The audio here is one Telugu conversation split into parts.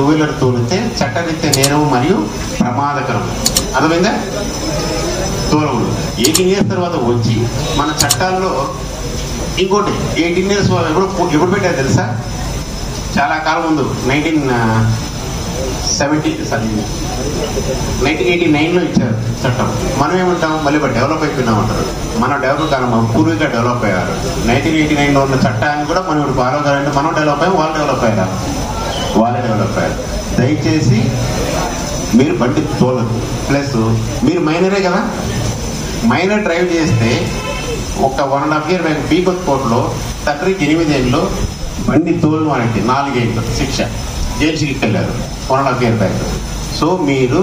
టూ వీలర్ తోలితే చట్టరీత్యా నేరం మరియు ప్రమాదకరం. అర్థమైందా? తోలకూడదు. 18 years తర్వాత వచ్చి మన చట్టాల్లో ఇంకోటి 18 years ఎప్పుడు పెట్టారు తెలుసా? చాలా కాలం ముందు 1989లో ఇచ్చారు చట్టం. మనం ఏమంటాం, మళ్ళీ డెవలప్ అయిపోయినాం అంటారు. మనం డెవలప్ కాదు, మన పూర్వీగా డెవలప్ అయ్యారు. 1989లో ఉన్న చట్టాన్ని కూడా మనం ఇప్పుడు ఫాలో కావాలంటే మనం డెవలప్ అయ్యాం, వాళ్ళు డెవలప్ అయ్యారా? వాళ్ళే డెవలప్ అయ్యారు. దయచేసి మీరు బండి తోలదు. ప్లస్ మీరు మైనరే కదా, మైనర్ డ్రైవ్ చేస్తే ఒక 1.5 year బ్యాక్ బీకొత్ కోర్టులో తండ్రికి 8 ఏళ్ళు, బండి తోలు మనకి 4 ఏళ్ళు శిక్ష, జైలు శిక్షకి వెళ్ళారు 1.5 year బ్యాక్. సో మీరు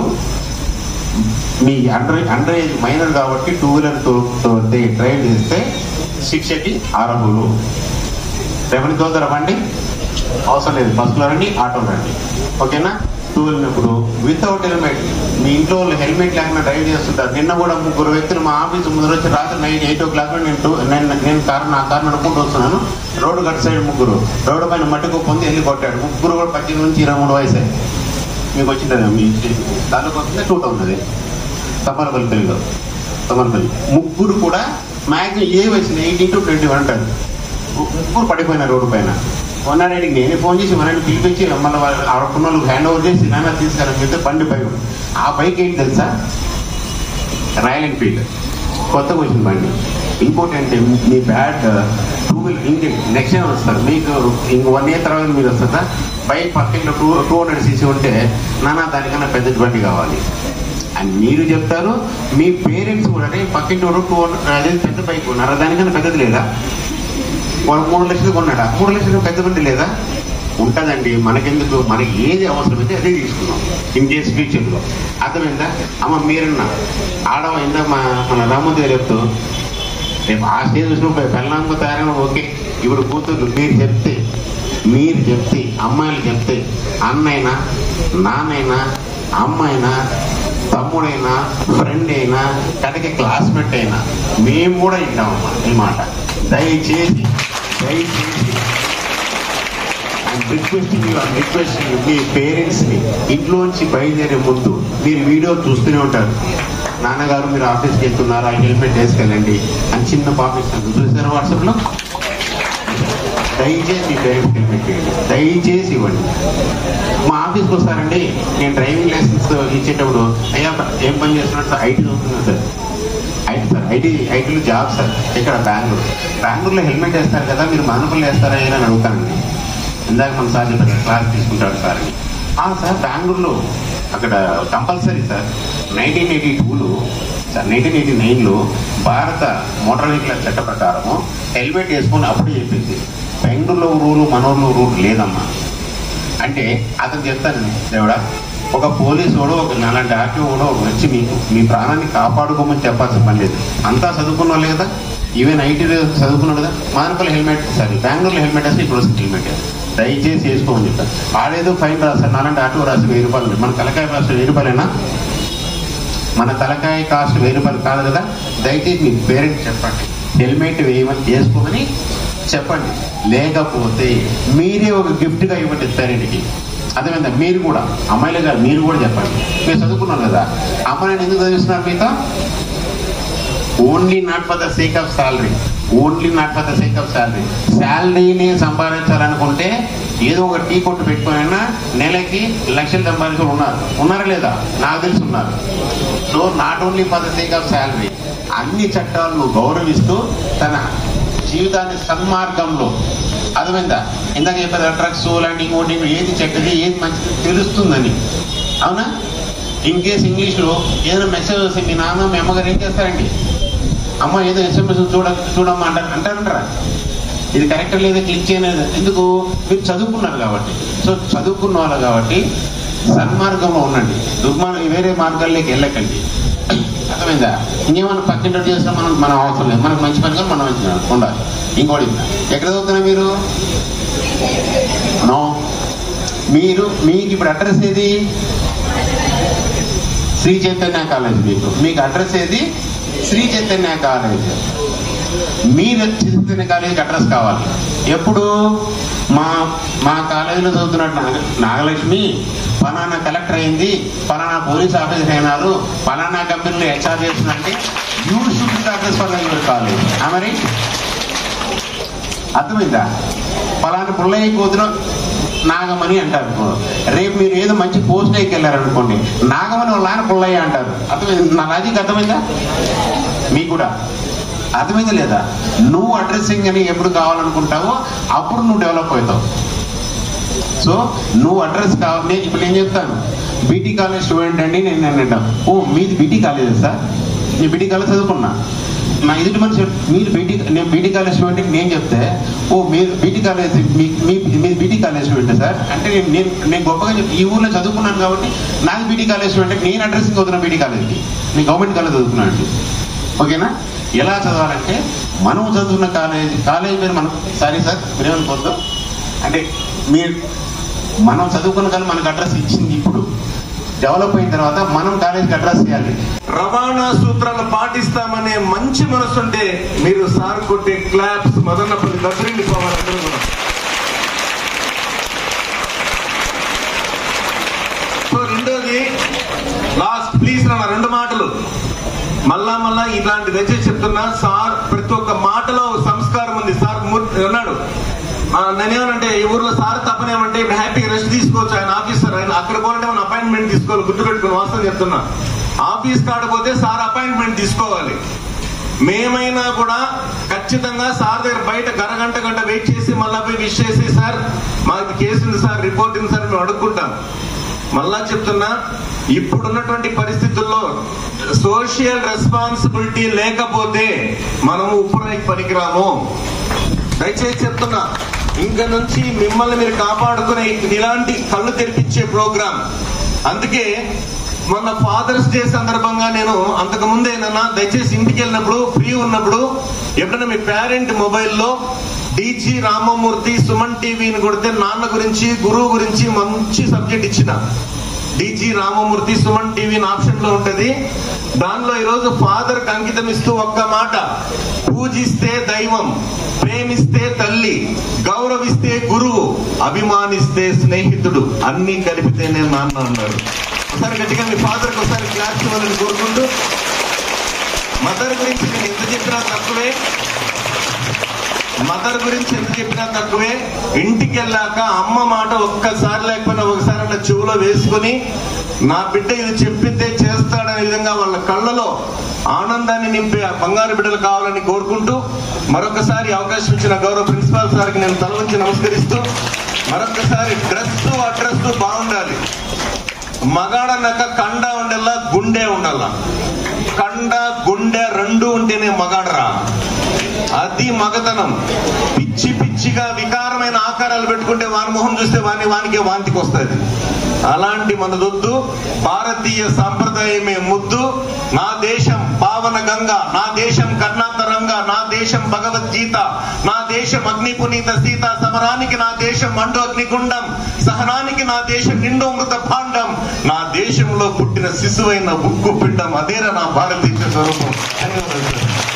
మీ అండర్ ఏజ్ మైనర్ కాబట్టి టూ వీలర్ డ్రైవ్ చేస్తే శిక్షకి అర్హులు. రేపటి తోలుతారా బండి? అవసరం లేదు, బస్సులో రండి, ఆటోలో రండి. ఓకేనా? టూ వీలర్నప్పుడు వితౌట్ హెల్మెట్, మీ ఇంట్లో వాళ్ళు హెల్మెట్ లేకుండా డ్రైవ్ చేస్తుంటారు. నిన్న కూడా 3 వ్యక్తులు మా ఆఫీస్ ముందు వచ్చి రాత్రి నైట్ 8 o'clock నేను నా కారు నడుపుకుంటూ వస్తున్నాను. రోడ్డు గట్టు సైడ్ 3 రోడ్డు పైన మట్టికు పొంది వెళ్ళి కొట్టాడు. 3 కూడా 18 నుంచి 23 వయసు. మీకు వచ్చింది మీ దానిలోకి వస్తుంది 2000 తమ్మలపల్లి పెళ్ళిలో తమ్మలపల్లి 3 కూడా మ్యాక్సిమం ఏ వయసు 18 to 21 అంటారు. 3 పడిపోయినారు రోడ్డు పైన. కొన్నారెడ్డికి నేను ఫోన్ చేసి మనల్ని పిలిపించి మళ్ళీ ఆడుకున్న వాళ్ళకి హ్యాండ్ ఓవర్ చేసి నాన్న తీసుకురాని చెప్తే బండి బైక్. ఆ బైక్ ఏంటి తెలుసా? రాయల్ ఎన్ఫీల్డ్ కొత్తగా వచ్చిన బండి. ఇంకోటి అంటే మీ బ్యాడ్ టూ వీలర్ ఇంకే నెక్స్ట్ టైం వస్తారు మీకు. ఇంక 1 year తర్వాత మీరు వస్తుందా? బైక్ పక్కన 200cc ఉంటే నాన్న దానికన్నా పెద్ద బండి కావాలి అని మీరు చెప్తారు. మీ పేరెంట్స్ కూడా పక్కన 200 అదే పెద్ద బైక్ ఉన్నారు, దానికన్నా పెద్దది లేదా? వాళ్ళు 3 లక్షలు కొన్నాడా? 3 లక్షలు పెద్ద బండి లేదా? ఉంటుందండి. మనకెందుకు? మనకి ఏది అవసరమైతే అదే తీసుకున్నాం ఇన్ కేస్ ఫ్యూచర్లో. అర్థమైందా? అమ్మ మీరన్నా ఆడమైందా? మన రామోద్ గారు చెప్తూ రేపు ఆ స్టేజ్ వచ్చినప్పుడు పెళ్ళాంగు తయారైనా ఓకే. ఇప్పుడు కూతుర్లు మీరు చెప్తే అమ్మాయిలు చెప్తే అన్నైనా నాన్నైనా అమ్మైనా తమ్ముడైనా ఫ్రెండ్ అయినా కనుక క్లాస్మేట్ అయినా మేము కూడా వింటామమ్మా ఈ మాట. దయచేసి రిక్వెస్టింగ్ మీ పేరెంట్స్ని ఇంట్లోంచి బయలుదేరే ముందు మీరు వీడియో చూస్తూనే ఉంటారు. నాన్నగారు మీరు ఆఫీస్కి వెళ్తున్నారా, హెల్మెట్ వేసుకెళ్ళండి అని చిన్న పాప ఇస్తాను చూసారు వాట్సాప్లో. దయచేసి మీ పేరెంట్స్ హెల్మెట్ వేయండి, దయచేసి ఇవ్వండి. మా ఆఫీస్కి వస్తారండి, నేను డ్రైవింగ్ లైసెన్స్ ఇచ్చేటప్పుడు అయ్యా ఏం పని చేస్తున్నాడు సార్? ఐటీ చదువుతున్నాను సార్. ఐటీలో జాబ్ సార్. ఇక్కడ బెంగళూరులో హెల్మెట్ వేస్తారు కదా, మీరు మానుపల్లి వేస్తారా అని అడుగుతానండి. ఇందాక మన సార్ చెప్పారు క్లాస్ తీసుకుంటాడు సార్ అని. సార్ బెంగళూరులో అక్కడ కంపల్సరీ సార్. 1989లో భారత మోటార్ వెహికల్ చట్ట ప్రకారము హెల్మెట్ వేసుకొని అప్పుడే చెప్పింది. బెంగళూరులో రూలు మనూరులో రూల్ లేదమ్మా. అంటే అతను చెప్తాను దేవుడా, ఒక పోలీసు వాడు ఒక అలాంటి ఆర్టీ కూడా వచ్చి మీకు మీ ప్రాణాన్ని కాపాడుకోమని చెప్పాల్సిన పని లేదు. అంతా చదువుకున్న వాళ్ళే కదా, ఈవెన్ ఐటీలో చదువుకున్నాడు కదా. మానపల్లి హెల్మెట్ సార్, బెంగళూరులో హెల్మెట్ వేస్తే ఇప్పుడు వస్తుంది హెల్మెట్. దయచేసి వేసుకోమని చెప్తాను. ఆడేదో ఫైన్ రాస్తారు, నాలంటే ఆటో రాసి 1000 రూపాయలు. మన తలకాయ కాస్ట్ 1000 రూపాయలైనా? మన తలకాయ కాస్ట్ 1000 రూపాయలు కాదు కదా. దయచేసి మీ పేరెంట్స్ చెప్పండి హెల్మెట్ వేసుకోమని చెప్పండి. లేకపోతే మీరే ఒక గిఫ్ట్గా ఇవ్వండి పేరెంట్కి. అదేవిధంగా మీరు కూడా అమ్మాయిలు గారు మీరు కూడా చెప్పండి. మీరు చదువుకున్నారు కదా, అమ్మాయిని ఎందుకు చదివిస్తున్నారు మీతో? Only not for the sake of salary. శాలరీని సంపాదించాలనుకుంటే ఏదో ఒక టీ కొట్టు పెట్టుకునైనా నెలకి లక్షలు సంపాదించుకుని ఉన్నారా లేదా? నాకు తెలిసి ఉన్నారు. So not only for the sake of salary, అన్ని చట్టాలను గౌరవిస్తూ తన జీవితాన్ని సన్మార్గంలో, అర్థమైందా? ఇందాక చెప్పారు డ్రగ్స్ లాంటి ఇంకోటి ఏది చెడ్డది ఏది మంచిది తెలుస్తుందని. అవునా? ఇన్ కేస్ ఇంగ్లీష్లో ఏదైనా మెసేజ్ వస్తే మీ నాన్న మీ అమ్మగారు ఏం చేస్తారండి? అమ్మ ఏదో SMS చూడమ్మా అంటారంటారా? ఇది కరెక్ట్ లేదా క్లిక్ చేయలేదు. ఎందుకు? మీరు చదువుకున్నారు కాబట్టి. సో చదువుకున్న వాళ్ళు కాబట్టి సన్మార్గంలో ఉండండి, వేరే మార్గాల్లోకి వెళ్ళకండి. అర్థమైందా? ఇంకేమన్నా పక్కింటి చేసినా మనం అవసరం లేదు. మనకు మంచి పనిగా మనం ఉండాలి. ఇంకోటి ఎక్కడ చదువుతున్నా మీరు? నో, మీకు ఇప్పుడు అడ్రస్ ఏది? శ్రీ చైతన్య కాలేజ్. మీకు అడ్రస్ ఏది? శ్రీ చైతన్య కాలేజ్. మీరు చైతన్య కాలేజీకి అడ్రస్ కావాలి. ఎప్పుడు? మా కాలేజీలో చదువుతున్నట్టు నాగలక్ష్మి ఫలానా కలెక్టర్ అయింది, ఫలానా పోలీస్ ఆఫీసర్ అయినారు, ఫలానా కంపెనీలో హెచ్ఆర్ చేస్తుందంటే you should success for your college. మరి అర్థమైందా? ఫలానా పుల్లయ్య కూతురు నాగమణి అంటారు. రేపు మీరు ఏదో మంచి పోస్ట్ అయ్యి వెళ్ళారనుకోండి, నాగమణి వాళ్ళ ఆయన పుల్లయ్య అంటారు. అర్థమైంది? నా లాజిక్ అర్థమైందా? మీకు కూడా అర్థమైంది లేదా? నువ్వు అడ్రస్సింగ్ అని ఎప్పుడు కావాలనుకుంటావో అప్పుడు నువ్వు డెవలప్ అవుతావు. సో నువ్వు అడ్రస్ కావాలి. ఇప్పుడు నేను చెప్తాను, బీటీ కాలేజ్ స్టూడెంట్ అండి నేను అంటాను. ఓ మీది బీటీ కాలేజ్ సార్, నేను బీటీ కాలేజ్ చదువుకున్నా. నా ఎదుటి మనిషి నేను బీటీ కాలేజ్ స్టూడెంట్కి నేను చెప్తే, ఓ మీరు బీటీ కాలేజ్ మీది బీటీ కాలేజ్ స్టూడెంట్ సార్ అంటే నేను గొప్పగా ఈ ఊర్లో చదువుకున్నాను కాబట్టి నాది బీటీ కాలేజ్ స్టూడెంట్, నేను అడ్రస్సింగ్ అవుతున్నా బీటీ కాలేజ్కి. నేను గవర్నమెంట్ కాలేజ్ చదువుకున్నాను అండి. ఓకేనా? ఎలా చదవాలంటే మనం చదువుకున్న కాలేజ్ పేరు మనం సారీ సార్ మీరేమనుకోవద్దు అంటే మనం చదువుకున్న కానీ మనకు అడ్రస్ ఇచ్చింది. ఇప్పుడు డెవలప్ అయిన తర్వాత మనం కాలేజీకి అడ్రస్ చేయాలి. రవాణా సూత్రాలు పాటిస్తామనే మంచి మనసు ఉంటే మీరు సార్ కొట్టే క్లాప్స్ మదనపల్లి దగ్గరికి పోవాలందరూ కూడా. సో రెండోది లాస్ట్ ప్లీజ్ నా 2 మాటలు మళ్ళా ఇట్లాంటి దయచేసి చెప్తున్నా. సార్ ప్రతి ఒక్క మాటలో సంస్కారం ఉంది. సార్ అన్నాడు, నేనేమనంటే ఈ ఊర్లో సార్ తప్పనేమంటే ఇప్పుడు హ్యాపీగా రెస్ట్ తీసుకోవచ్చు, ఆయన ఆఫీసర్, ఆయన అక్కడ పోవాలంటే మనం అపాయింట్మెంట్ తీసుకోవాలి. గుర్తుపెట్టుకుని వాస్తవం చెప్తున్నా, ఆఫీస్ కాడపోతే సార్ అపాయింట్మెంట్ తీసుకోవాలి. మేమైనా కూడా ఖచ్చితంగా సార్ దగ్గర బయట గంట వెయిట్ చేసి మళ్ళీ పోయి విష్ చేసి సార్ మాకు కేసు ఉంది సార్, రిపోర్ట్ ఉంది సార్ మేము అడుక్కుంటాం. మళ్ళా చెప్తున్నా, ఇప్పుడున్నటువంటి పరిస్థితుల్లో సోషల్ రెస్పాన్సిబిలిటీ లేకపోతే మనము ఉప్పురాయికి పనికిరాము. దయచేసి చెప్తున్నా, ఇంక నుంచి మిమ్మల్ని మీరు కాపాడుకునే ఇలాంటి కళ్ళు తెరిపించే ప్రోగ్రాం. అందుకే మొన్న ఫాదర్స్ డే సందర్భంగా నేను అంతకు ముందే దయచేసి ఇంటికి వెళ్ళినప్పుడు ఫ్రీ ఉన్నప్పుడు ఎప్పుడైనా మీ పేరెంట్ మొబైల్లో డిజి రామమూర్తి సుమన్ టీవీని కొడితే నాన్న గురించి గురువు గురించి మంచి సబ్జెక్ట్ ఇచ్చిన. డిజి రామమూర్తి సుమన్ టీవీ ఆప్షన్ లో ఉంటది. దానిలో ఈరోజు ఫాదర్ కి అంకితం ఇస్తూ ఒక్క మాట, పూజిస్తే దైవం, ప్రేమిస్తే తల్లి, గౌరవిస్తే గురువు, అభిమానిస్తే స్నేహితుడు, అన్ని కలిపితేనే నాన్న అన్నాడు. ఒకసారి గట్టిగా మీ ఫాదర్ కి ఒకసారి క్లాస్ ఇవ్వాలని కోరుకుంటూ, మదర్ గురించి నేను ఎంత చెప్పినా తక్కువే, మదర్ గురించి ఎంత చెప్పినా తక్కువే. ఇంటికి వెళ్ళాక అమ్మ మాట ఒక్కసారి లేకపోయినా ఒకసారి అట్లా చెవులో వేసుకుని నా బిడ్డ ఇది చెప్పిందే చేస్తాడనే విధంగా వాళ్ళ కళ్ళలో ఆనందాన్ని నింపే ఆ బంగారు బిడ్డలు కావాలని కోరుకుంటూ, మరొకసారి అవకాశం ఇచ్చిన గౌరవ ప్రిన్సిపాల్ సార్కి నేను తల వంచి నమస్కరిస్తూ, మరొకసారి అడ్రస్ బాగుండాలి. మగాడన్నాక కండ ఉండల్లా, గుండె ఉండాలా. కండ గుండె 2 ఉంటేనే మగాడరా, అది మగతనం. పిచ్చిగా వికారమైన ఆకారాలు పెట్టుకుంటే వాని మొహం చూస్తే వానికే వాంతికి వస్తుంది. అలాంటి మనదొద్దు. భారతీయ సాంప్రదాయమే ముద్దు. నా దేశం పావన గంగ, నా దేశం కర్ణాంతరంగా, నా దేశం భగవద్గీత, నా దేశం అగ్ని పునీత సీత సమరానికి నా దేశం మండు అగ్నిగుండం, సహనానికి నా దేశం నిండు మృత భాండం, నా దేశంలో పుట్టిన శిశువైన ఉక్కు పిండం, అదేరా నా భారతదేశ స్వరూపం. ధన్యవాదాలు.